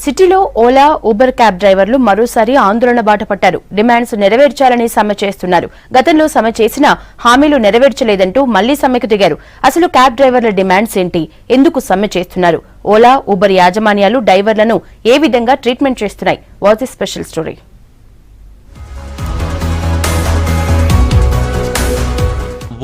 సిటీలో Ola Uber cab డ్రైవర్లు మరోసారి ఆందోళన బాట పట్టారు. డిమాండ్స్ నెరవేర్చాలని సమ్మె చేస్తున్నారు. గతంలో సమ్మె చేసినా హామీలు నెరవేర్చలేదంటూ మళ్లీ సమ్మెకు దిగారు. అసలు క్యాబ్ డ్రైవర్ల డిమాండ్స్ ఏంటి, ఎందుకు సమ్మె చేస్తున్నారు, ఓలా ఊబర్ యాజమాన్యాలు డ్రైవర్లను ఏ విధంగా ట్రీట్మెంట్ చేస్తున్నాయి? Watch the special story.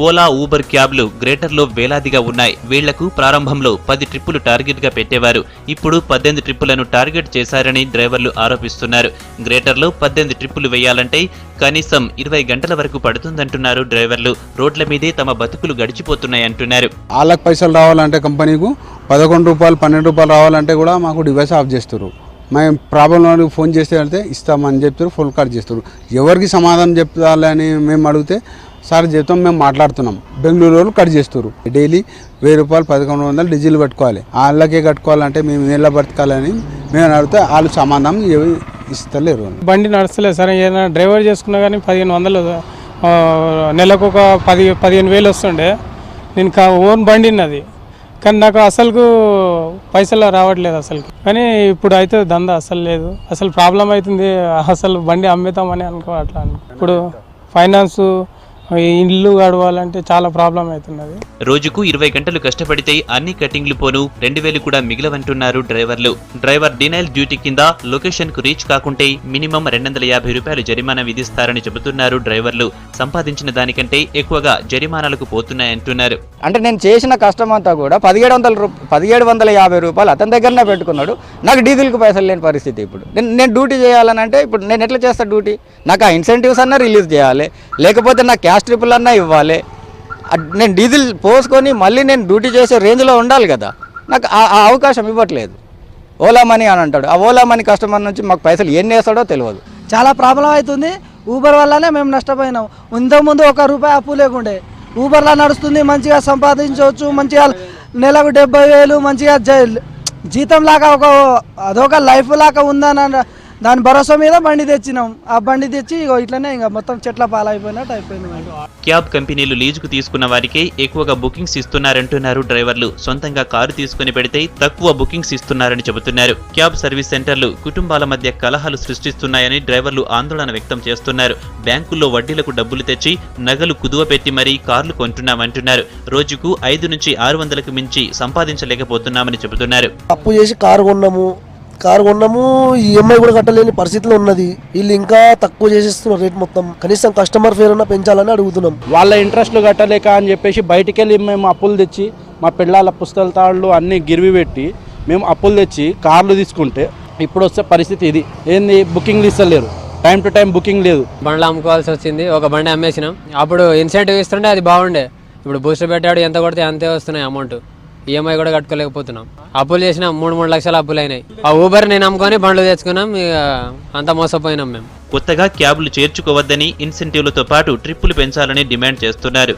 Ola Uber క్యాబ్లు గ్రేటర్లో వేలాదిగా ఉన్నాయి. వీళ్లకు ప్రారంభంలో 10 ట్రిప్పులు టార్గెట్ గా పెట్టేవారు. ఇప్పుడు 18 ట్రిప్పులను టార్గెట్ చేశారని డ్రైవర్లు ఆరోపిస్తున్నారు. గ్రేటర్లో 18 ట్రిప్పులు వేయాలంటే కనీసం 20 గంటల వరకు పడుతుందంటున్నారు డ్రైవర్లు. రోడ్ల మీదే తమ బతుకులు గడిచిపోతున్నాయంటున్నారు. వాళ్ళకి పైసలు రావాలంటే కంపెనీకు 11 రూపాయలు 12 రూపాయలు రావాలంటే కూడా మాకు డివైస్ ఆఫ్ చేస్తారు. మేము ప్రాబ్లం ఫోన్ చేస్తే అంటే ఇస్తామని చెప్తారు, ఫోన్ కాల్ చేస్తారు. ఎవరికి సమాధానం చెప్తాలని మేము అడిగితే సార్ చెప్తాం, మేము మాట్లాడుతున్నాం. బెంగళూరు వాళ్ళు కట్ చేస్తారు. డైలీ 1000 రూపాయలు 1100 డీజిల్ కట్టుకోవాలి. వాళ్ళకే కట్టుకోవాలంటే మేము ఎలా బతకాలని మేము అడిగితే వాళ్ళు సమాధానం ఇస్తలేరు. బండి నడుస్తలేదు సార్. ఏదైనా డ్రైవర్ చేసుకున్నా కానీ 1500 నెలకు ఒక 15 వేలు వస్తుండే. నేను ఓన్ బండి ఉన్నది కానీ నాకు అసలుకు పైసలు రావట్లేదు అసలు. కానీ ఇప్పుడు అయితే దందా అసలు లేదు. అసలు ప్రాబ్లం అవుతుంది. అసలు బండి అమ్మేతామని అట్లా ఇప్పుడు ఫైనాన్స్ ఇల్లు గడవాలంటే చాలా ప్రాబ్లం అవుతున్నది. రోజుకు 20 గంటలు కష్టపడితే అన్ని కటింగ్లు పోను 2000 కూడా మిగిలవంటున్నారు డ్రైవర్లు. డ్రైవర్ డినైల్ డ్యూటీ కింద లొకేషన్ కు రీచ్ కాకుంటే మినిమం 250 రూపాయలు జరిమానా విధిస్తారని చెబుతున్నారు డ్రైవర్లు. సంపాదించిన దానికంటే ఎక్కువగా జరిమానాలకు పోతున్నాయంటున్నారు. అంటే నేను చేసిన కష్టం అంతా కూడా 1750 రూపాయలు అతని దగ్గరనే పెట్టుకున్నాడు. నాకు డీజిల్కి పైసలు లేని పరిస్థితి. ఇప్పుడు నేను డ్యూటీ చేయాలని అంటే ఇప్పుడు నేను ఎట్లా చేస్తా డ్యూటీ? నాకు ఆ ఇన్సెంటివ్స్ అన్నా రిలీజ్ చేయాలి, లేకపోతే నాకు క్యాష్ ట్రిపుల్ అన్నా ఇవ్వాలి. నేను డీజిల్ పోసుకొని మళ్ళీ నేను డ్యూటీ చేసే రేంజ్లో ఉండాలి కదా. నాకు ఆ అవకాశం ఇవ్వట్లేదు. ఓలా మనీ అని అంటాడు. ఆ ఓలా మనీ కస్టమర్ నుంచి మాకు పైసలు ఎన్ని వేస్తాడో తెలియదు. చాలా ప్రాబ్లం అవుతుంది. ఊబర్ వల్లనే మేము నష్టపోయినాం. ఇంతకుముందు 1 రూపాయి అప్పు లేకుండే. ఊబర్లా నడుస్తుంది, మంచిగా సంపాదించవచ్చు. మంచిగా నెలకు 70,000 మంచిగా జీతం లాగా అదొక లైఫ్ లాగా ఉందని దాని భరోసా మీద బండి తెచ్చినాం. ఆ బండి తెచ్చి ఇట్లనే ఇంకా మొత్తం చెట్ల పాలైపోయినట్టు అయిపోయింది. క్యాబ్ కంపెనీలు లీజుకు తీసుకున్న వారికే ఎక్కువగా బుకింగ్స్ ఇస్తున్నారంటున్నారు డ్రైవర్లు. సొంతంగా కారు తీసుకుని పెడితే తక్కువ బుకింగ్స్ ఇస్తున్నారని చెబుతున్నారు. క్యాబ్ సర్వీస్ సెంటర్లు కుటుంబాల మధ్య కలహాలు సృష్టిస్తున్నాయని డ్రైవర్లు ఆందోళన వ్యక్తం చేస్తున్నారు. బ్యాంకుల్లో వడ్డీలకు డబ్బులు తెచ్చి నగలు కుదువ పెట్టి మరీ కార్లు కొంటున్నామంటున్నారు. రోజుకు 5 నుంచి 600కు మించి సంపాదించలేకపోతున్నామని చెబుతున్నారు. అప్పు చేసి కారు కొన్నాము, ఈఎంఐ కూడా కట్టలేని పరిస్థితిలో ఉన్నది. వీళ్ళు ఇంకా తక్కువ చేసేస్తున్నారు రేట్ మొత్తం. కనీసం కస్టమర్ ఫేర్ అన్నా పెంచాలని అడుగుతున్నాం. వాళ్ళ ఇంట్రెస్ట్లు కట్టలేక అని చెప్పేసి బయటికి వెళ్ళి మేము అప్పులు తెచ్చి మా పిల్లల పుస్తకాల తాళ్ళు అన్నీ గిరివి పెట్టి మేము అప్పులు తెచ్చి కార్లు తీసుకుంటే ఇప్పుడు వస్తే పరిస్థితి ఇది. ఏంది, బుకింగ్లు ఇస్తలేరు, టైం టు టైం బుకింగ్ లేదు. బండ్లు అమ్ముకోవాల్సి వచ్చింది. ఒక బండి అమ్మేసినాం. అప్పుడు ఇన్సెంటివ్ ఇస్తుంటే అది బాగుండే. ఇప్పుడు బూస్టర్ పెట్టాడు, ఎంత కొడితే అంతే వస్తున్నాయి అమౌంట్. ఈఎంఐ కూడా కట్టుకోలేకపోతున్నాం. అప్పులు చేసినాం, 3 లక్షల అప్పులు అయినాయి. ఆ ఊబర్ నేను అమ్ముకొని బండ్లు తెచ్చుకున్నాం. అంతా మోసపోయినాం మేము. కొత్తగా క్యాబ్లు చేర్చుకోవద్దని, ఇన్సెంటివ్లతో పాటు ట్రిప్పులు పెంచాలని డిమాండ్ చేస్తున్నారు.